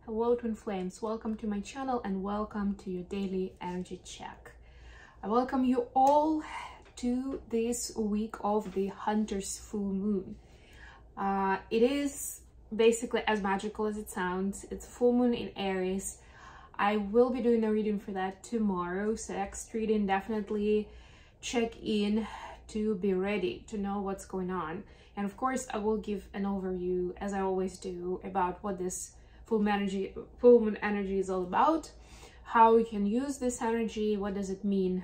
Hello Twin Flames, welcome to my channel and welcome to your daily energy check. I welcome you all to this week of the Hunter's full moon. It is basically as magical as it sounds. It's a full moon in Aries. I will be doing a reading for that tomorrow, so next reading definitely check in to be ready to know what's going on. And of course I will give an overview, as I always do, about what this full moon energy is all about, how you can use this energy, what does it mean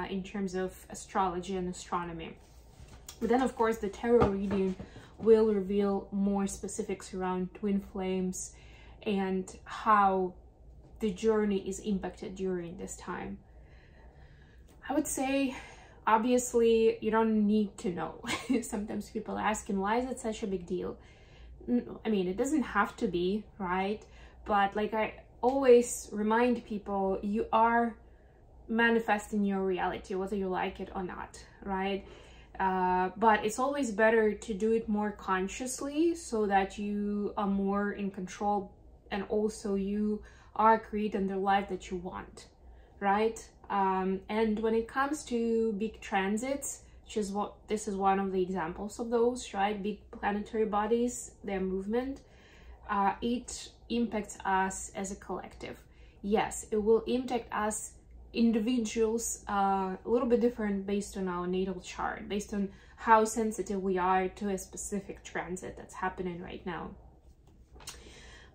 in terms of astrology and astronomy. But then of course the tarot reading will reveal more specifics around twin flames and how the journey is impacted during this time. I would say, obviously, you don't need to know. Sometimes people ask, and why is it such a big deal? I mean, it doesn't have to be, right? But like I always remind people, you are manifesting your reality, whether you like it or not, right? But it's always better to do it more consciously so that you are more in control and also you are creating the life that you want, right? And when it comes to big transits, this is one of the examples of those, right? Big planetary bodies, their movement, it impacts us as a collective. Yes, it will impact us individuals a little bit different based on our natal chart, based on how sensitive we are to a specific transit that's happening right now.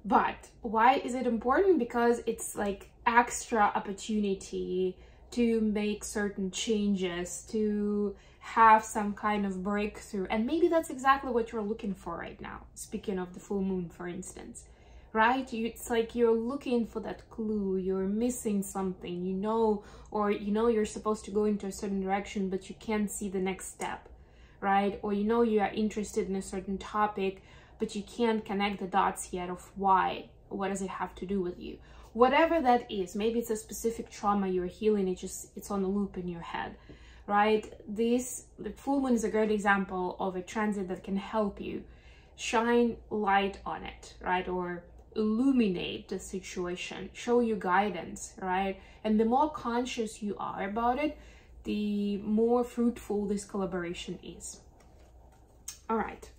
But why is it important? Because it's like extra opportunity to make certain changes, to have some kind of breakthrough, and maybe that's exactly what you're looking for right now. Speaking of the full moon, for instance, right? It's like you're looking for that clue, you're missing something, you know, or you know you're supposed to go into a certain direction, but you can't see the next step, right? Or you know you are interested in a certain topic, but you can't connect the dots yet of why. What does it have to do with you? Whatever that is, maybe it's a specific trauma you're healing, it's on a loop in your head, right? The full moon is a great example of a transit that can help you shine light on it, right? Or illuminate the situation, show you guidance, right? And the more conscious you are about it, the more fruitful this collaboration is. All right,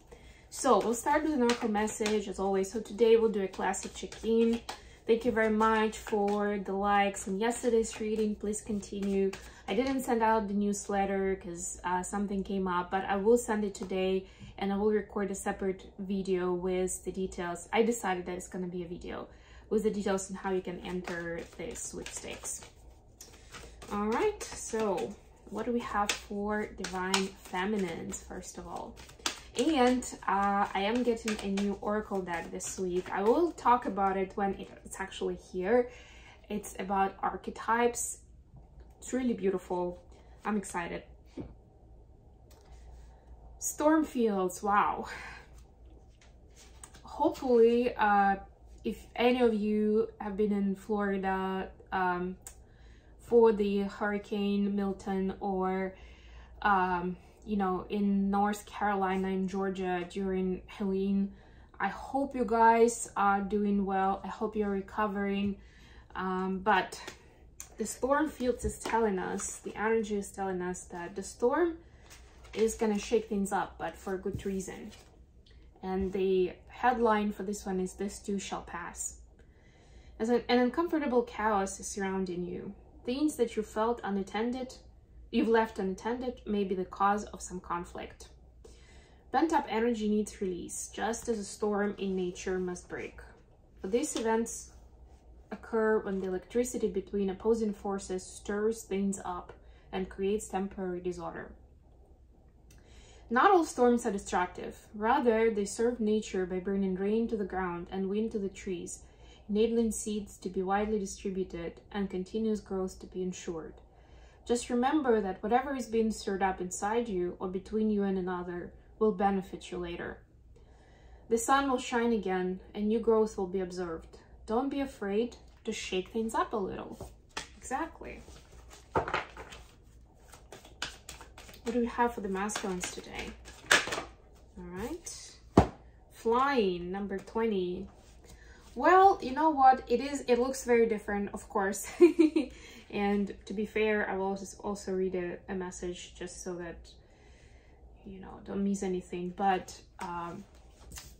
so we'll start with an oracle message as always. So today we'll do a classic check-in. Thank you very much for the likes on yesterday's reading. Please continue. I didn't send out the newsletter because something came up, but I will send it today and I will record a separate video with the details. I decided that it's going to be a video with the details on how you can enter the sweepstakes. All right, so what do we have for Divine Feminines, first of all? And I am getting a new oracle deck this week. I will talk about it when it's actually here. It's about archetypes. It's really beautiful. I'm excited. Storm fields, wow. Hopefully, if any of you have been in Florida for the Hurricane Milton, or you know, in North Carolina and Georgia during Helene, I hope you guys are doing well. I hope you're recovering. But the storm fields is telling us, the energy is telling us that the storm is gonna shake things up, but for a good reason. And the headline for this one is "This too shall pass." As an uncomfortable chaos is surrounding you. Things that you felt unattended, you've left unattended, may be the cause of some conflict. Pent-up energy needs release, just as a storm in nature must break. But these events occur when the electricity between opposing forces stirs things up and creates temporary disorder. Not all storms are destructive. Rather, they serve nature by bringing rain to the ground and wind to the trees, enabling seeds to be widely distributed and continuous growth to be ensured. Just remember that whatever is being stirred up inside you or between you and another will benefit you later. The sun will shine again and new growth will be observed. Don't be afraid to shake things up a little. Exactly. What do we have for the masculines today? All right. Flying, number 20. Well, you know what? It looks very different, of course. And to be fair, I will also read a message just so that, you know, don't miss anything. But I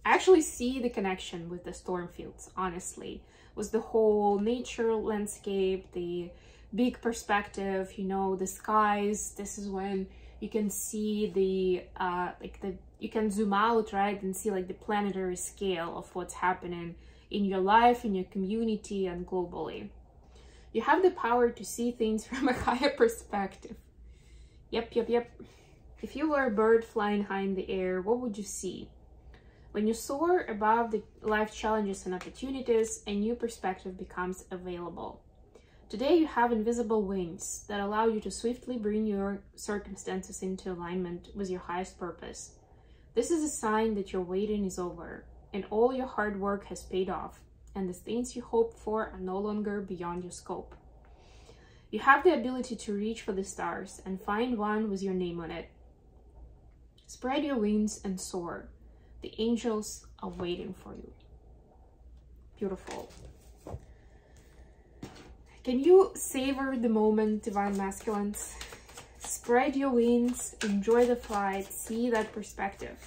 actually see the connection with the storm fields, honestly, with the whole nature landscape, the big perspective, you know, the skies. This is when you can see you can zoom out, right, and see like the planetary scale of what's happening in your life, in your community, and globally. You have the power to see things from a higher perspective. Yep. If you were a bird flying high in the air, what would you see? When you soar above the life challenges and opportunities, a new perspective becomes available. Today you have invisible wings that allow you to swiftly bring your circumstances into alignment with your highest purpose. This is a sign that your waiting is over, and all your hard work has paid off, and the things you hoped for are no longer beyond your scope. You have the ability to reach for the stars and find one with your name on it. Spread your wings and soar. The angels are waiting for you. Beautiful. Can you savor the moment, Divine Masculines? Spread your wings, enjoy the flight, see that perspective.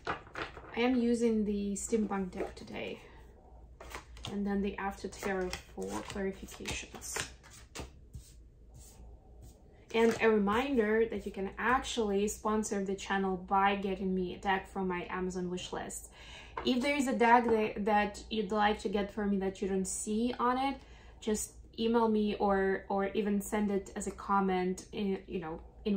I am using the Steampunk deck today, and then the After Tarot for clarifications. And a reminder that you can actually sponsor the channel by getting me a deck from my Amazon wishlist. If there is a deck that you'd like to get from me that you don't see on it, just email me or even send it as a comment in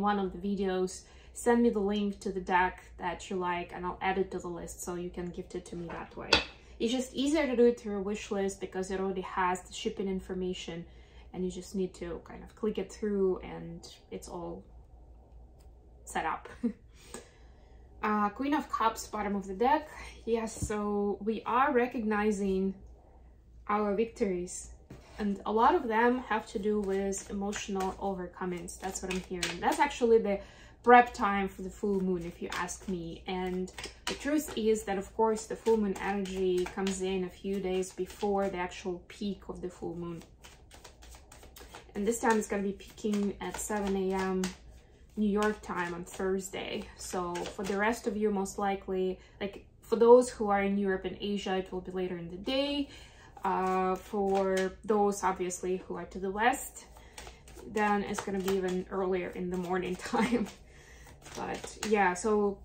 one of the videos. Send me the link to the deck that you like and I'll add it to the list so you can gift it to me that way. It's just easier to do it through a wish list because it already has the shipping information and you just need to kind of click it through and it's all set up. Queen of Cups, bottom of the deck. Yes, so we are recognizing our victories, and a lot of them have to do with emotional overcomings. That's what I'm hearing. That's actually the prep time for the full moon, if you ask me. And the truth is that, of course, the full moon energy comes in a few days before the actual peak of the full moon. And this time it's going to be peaking at 7 a.m. New York time on Thursday. So for the rest of you, most likely, like for those who are in Europe and Asia, it will be later in the day. For those, obviously, who are to the west, then it's going to be even earlier in the morning time. But yeah, so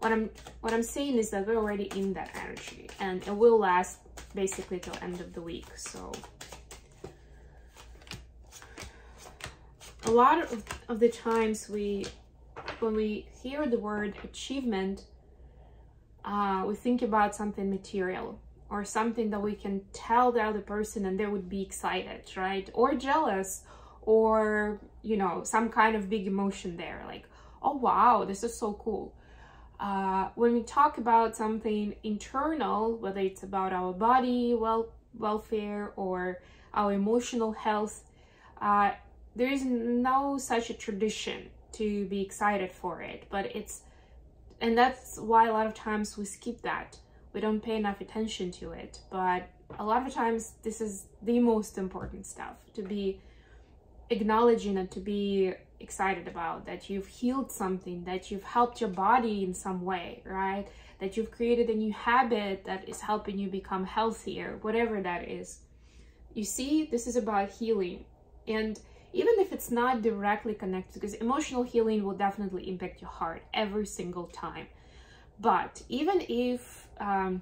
what I'm saying is that we're already in that energy, and it will last basically till end of the week. So a lot of the times when we hear the word achievement, we think about something material or something that we can tell the other person and they would be excited, right? Or jealous, or, you know, some kind of big emotion there, like, oh wow, this is so cool. When we talk about something internal, whether it's about our body welfare or our emotional health, there is no such a tradition to be excited for it, and that's why a lot of times we skip that. We don't pay enough attention to it, but a lot of times this is the most important stuff to be acknowledging and to be excited about, that you've healed something, that you've helped your body in some way, right? That you've created a new habit that is helping you become healthier, whatever that is. You see, this is about healing. And even if it's not directly connected, because emotional healing will definitely impact your heart every single time. But even if the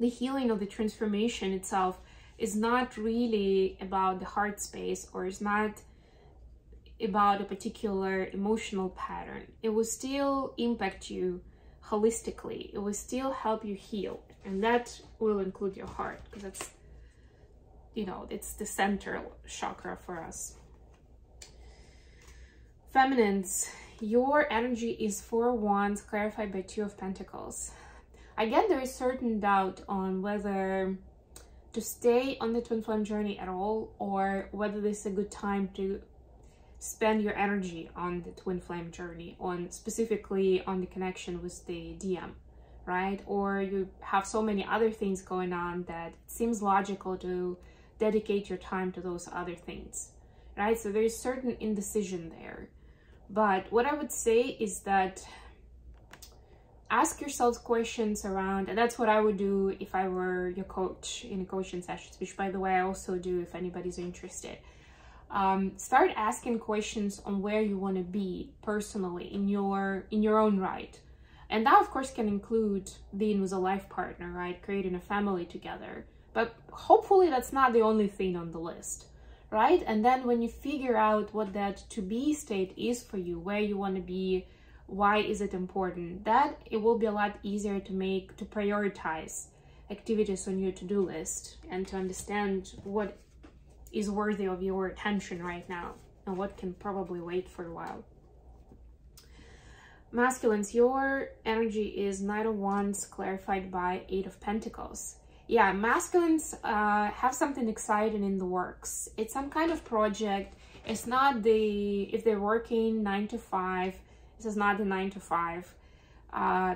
healing of the transformation itself is not really about the heart space, or is not about a particular emotional pattern, it will still impact you holistically. It will still help you heal, and that will include your heart, because that's, you know, it's the central chakra for us. Feminines, your energy is 4 Wands clarified by 2 of Pentacles. Again, there is certain doubt on whether to stay on the twin flame journey at all, or whether this is a good time to spend your energy on the twin flame journey, specifically on the connection with the DM, right? Or you have so many other things going on that it seems logical to dedicate your time to those other things, right? So there's certain indecision there. But what I would say is that ask yourself questions around, and that's what I would do if I were your coach in coaching sessions, which by the way I also do if anybody's interested. Start asking questions on where you want to be personally in your own right. And that of course can include being with a life partner, right? Creating a family together. But hopefully that's not the only thing on the list, right? And then when you figure out what that to be state is for you, where you want to be, why is it important, that it will be a lot easier to prioritize activities on your to-do list and to understand what is worthy of your attention right now and what can probably wait for a while. Masculines, your energy is Knight of Wands clarified by 8 of Pentacles. Yeah, masculines have something exciting in the works. It's some kind of project. It's not if they're working 9 to 5, this is not the 9 to 5.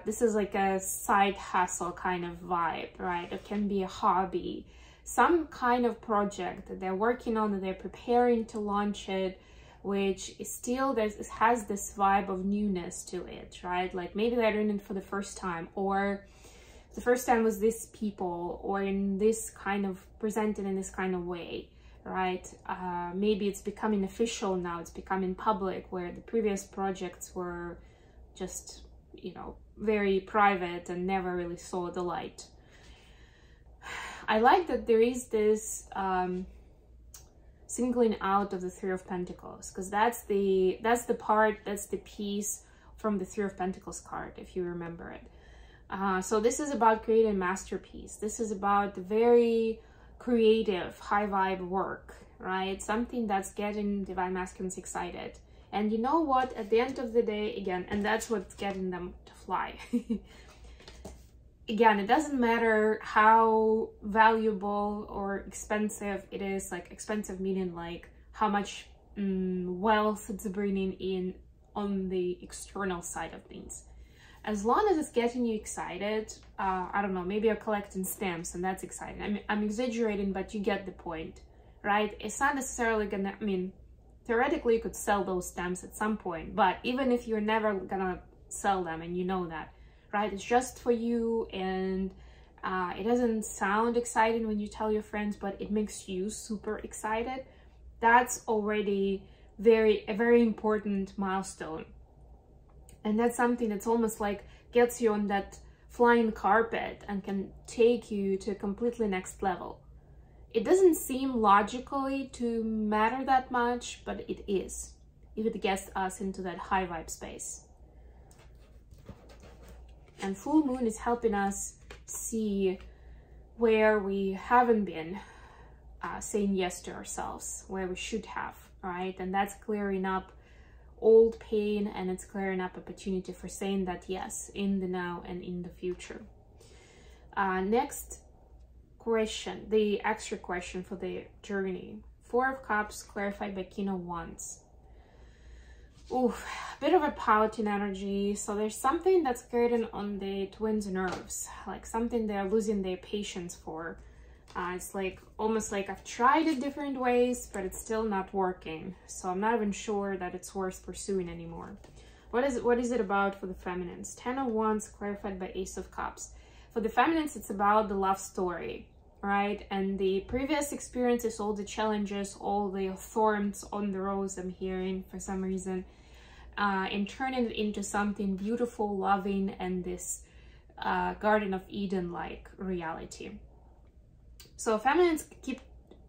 This is like a side hustle kind of vibe, right? It can be a hobby, some kind of project that they're working on, that they're preparing to launch it, which is still, has this vibe of newness to it, right? Like maybe they're doing it for the first time, or the first time was this people, or in this kind of, presented in this kind of way, right? Maybe it's becoming official now, it's becoming public, where the previous projects were just, you know, very private and never really saw the light. I like that there is this singling out of the 3 of Pentacles, because that's the piece from the 3 of Pentacles card, if you remember it. So this is about creating a masterpiece. This is about the very creative, high vibe work, right? Something that's getting divine masculines excited. And you know what? At the end of the day, again, and that's what's getting them to fly. Again, it doesn't matter how valuable or expensive it is, like expensive meaning like how much wealth it's bringing in on the external side of things. As long as it's getting you excited, I don't know, maybe you're collecting stamps and that's exciting. I'm exaggerating, but you get the point, right? It's not necessarily gonna, I mean, theoretically you could sell those stamps at some point, but even if you're never gonna sell them and you know that, right? It's just for you, and it doesn't sound exciting when you tell your friends, but it makes you super excited. That's already a very important milestone. And that's something that's almost like gets you on that flying carpet and can take you to a completely next level. It doesn't seem logically to matter that much, but it is, if it gets us into that high vibe space. And full moon is helping us see where we haven't been saying yes to ourselves, where we should have, right? And that's clearing up old pain, and it's clearing up opportunity for saying that yes in the now and in the future. Next question, the extra question for the journey. 4 of Cups clarified by King of Wands. Oof, a bit of a pouting energy. So there's something that's getting on the twins' nerves, like something they're losing their patience for. It's like almost like I've tried it different ways, but it's still not working. So I'm not even sure that it's worth pursuing anymore. What is it about for the feminines? 10 of Wands clarified by Ace of Cups. For the feminines, it's about the love story, right? And the previous experiences, all the challenges, all the thorns on the rose I'm hearing for some reason, and turning it into something beautiful, loving, and this Garden of Eden-like reality. So feminines keep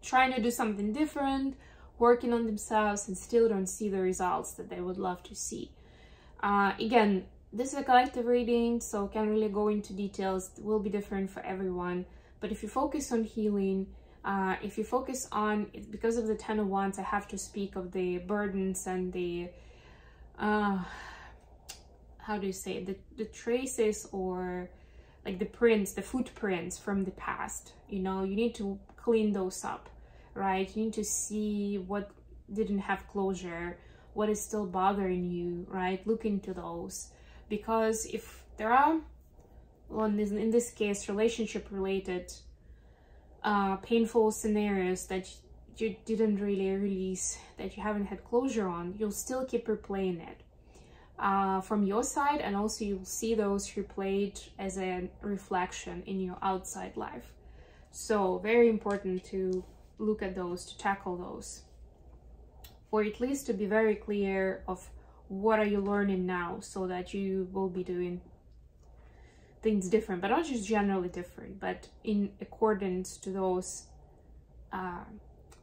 trying to do something different, working on themselves, and still don't see the results that they would love to see. Again, this is a collective reading, so can't really go into details. It will be different for everyone. But if you focus on healing, if you focus on, because of the 10 of Wands, I have to speak of the burdens and the, how do you say it? The traces, or like the prints, the footprints from the past. You know, you need to clean those up, right? You need to see what didn't have closure, what is still bothering you, right? Look into those, because if there are well, in this case, relationship related painful scenarios that you didn't really release, that you haven't had closure on, you'll still keep replaying it from your side, and also you'll see those replayed as a reflection in your outside life. So very important to look at those, to tackle those, or at least to be very clear of what are you learning now, so that you will be doing things different, but not just generally different, but in accordance to those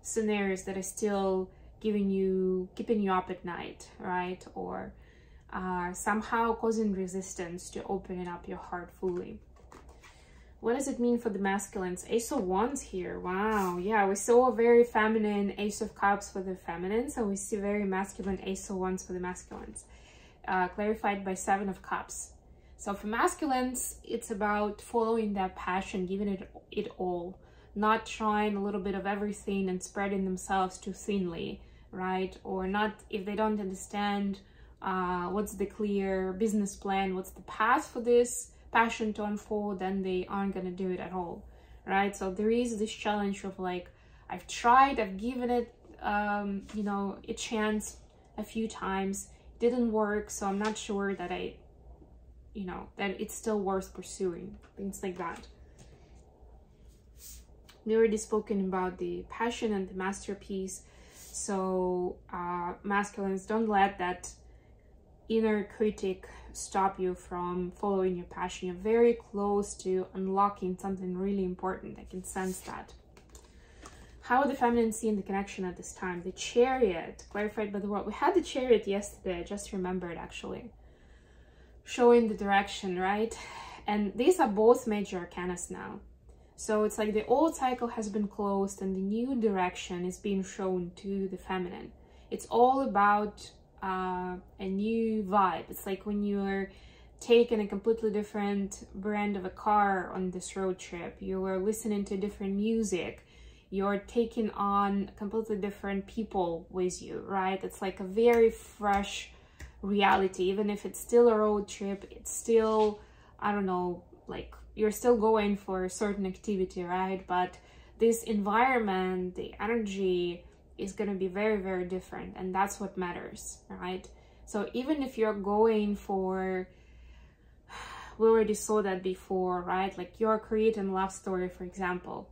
scenarios that are still keeping you up at night, right? Or somehow causing resistance to opening up your heart fully. What does it mean for the masculines? Ace of Wands here. Wow. Yeah, we saw a very feminine Ace of Cups for the feminines, and we see very masculine Ace of Wands for the masculines. Clarified by Seven of Cups. So for masculines, it's about following that passion, giving it all, not trying a little bit of everything and spreading themselves too thinly, right? Or not, if they don't understand what's the clear business plan, what's the path for this passion to unfold, then they aren't gonna do it at all, right? So there is this challenge of like, I've tried, I've given it, you know, a chance a few times, didn't work, so I'm not sure that you know, that it's still worth pursuing, things like that. We already spoken about the passion and the masterpiece. So masculines, don't let that inner critic stop you from following your passion. You're very close to unlocking something really important. I can sense that. How are the feminine seeing the connection at this time? The Chariot, clarified by the World. We had the Chariot yesterday, I just remembered actually. Showing the direction, right? And these are both major arcanas now. So it's like the old cycle has been closed and the new direction is being shown to the feminine. It's all about a new vibe. It's like when you're taking a completely different brand of a car on this road trip, you are listening to different music, you're taking on completely different people with you, right? It's like a very fresh reality. Even if it's still a road trip, it's still, I don't know, like you're still going for a certain activity, right? But this environment, the energy is going to be very, very different, and that's what matters, right? So even if you're going for, we already saw that before, right? Like you're creating a love story, for example,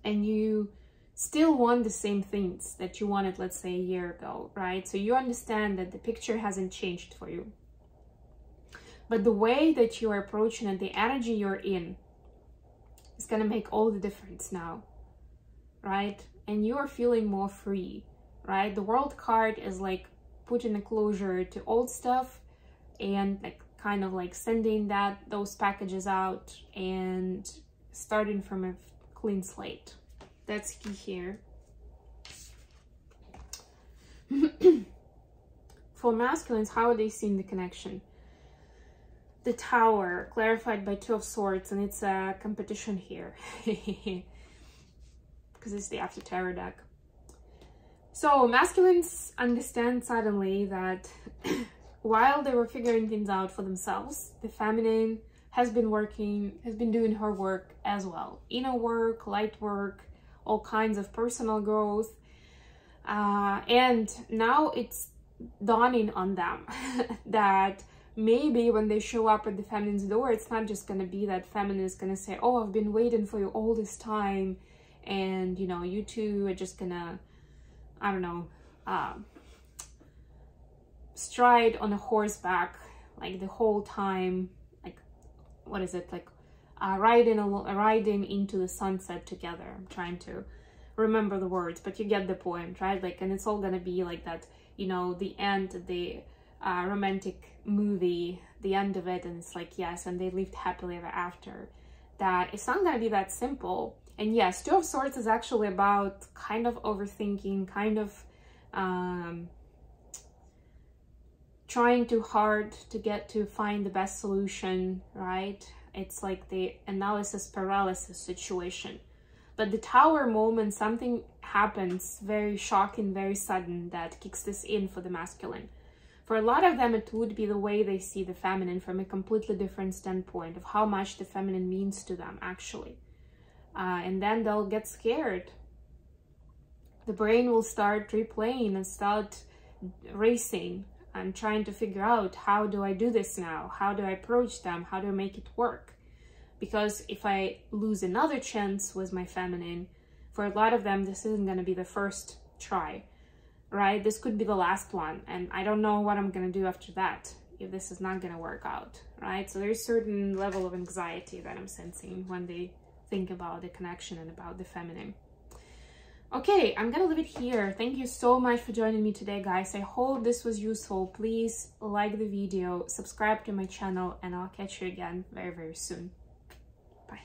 and you still want the same things that you wanted, let's say, a year ago, right? So you understand that the picture hasn't changed for you, but the way that you are approaching it, the energy you're in, is going to make all the difference now, right? And you are feeling more free, right? The World card is like putting a closure to old stuff and like kind of like sending those packages out and starting from a clean slate. That's key here. For masculines, how are they seeing the connection? The Tower, clarified by Two of Swords, and it's a competition here. Because it's the After Tarot deck. So masculines understand suddenly that while they were figuring things out for themselves, the feminine has been doing her work as well. Inner work, light work, all kinds of personal growth. And now it's dawning on them that maybe when they show up at the feminine's door, it's not just going to be that feminine is going to say, oh, I've been waiting for you all this time, and you know, you two are just gonna, I don't know, stride on a horseback like the whole time, like, what is it, like riding into the sunset together. I'm trying to remember the words, but you get the point, right? Like, and it's all gonna be like that, you know, the end of the romantic movie, the end of it, and it's like, yes, and they lived happily ever after. That it's not gonna be that simple. And yes, Two of Swords is actually about kind of overthinking, kind of trying too hard to get to find the best solution, right? It's like the analysis paralysis situation. But the Tower moment, something happens very shocking, very sudden, that kicks this in for the masculine. For a lot of them, it would be the way they see the feminine from a completely different standpoint of how much the feminine means to them, actually. And then they'll get scared. The brain will start replaying and start racing and trying to figure out, how do I do this now? How do I approach them? How do I make it work? Because if I lose another chance with my feminine, for a lot of them, this isn't going to be the first try, right? This could be the last one, and I don't know what I'm going to do after that if this is not going to work out, right? So there's a certain level of anxiety that I'm sensing when they think about the connection and about the feminine. Okay, I'm gonna leave it here. Thank you so much for joining me today, guys. I hope this was useful. Please like the video, subscribe to my channel, and I'll catch you again very, very soon. Bye.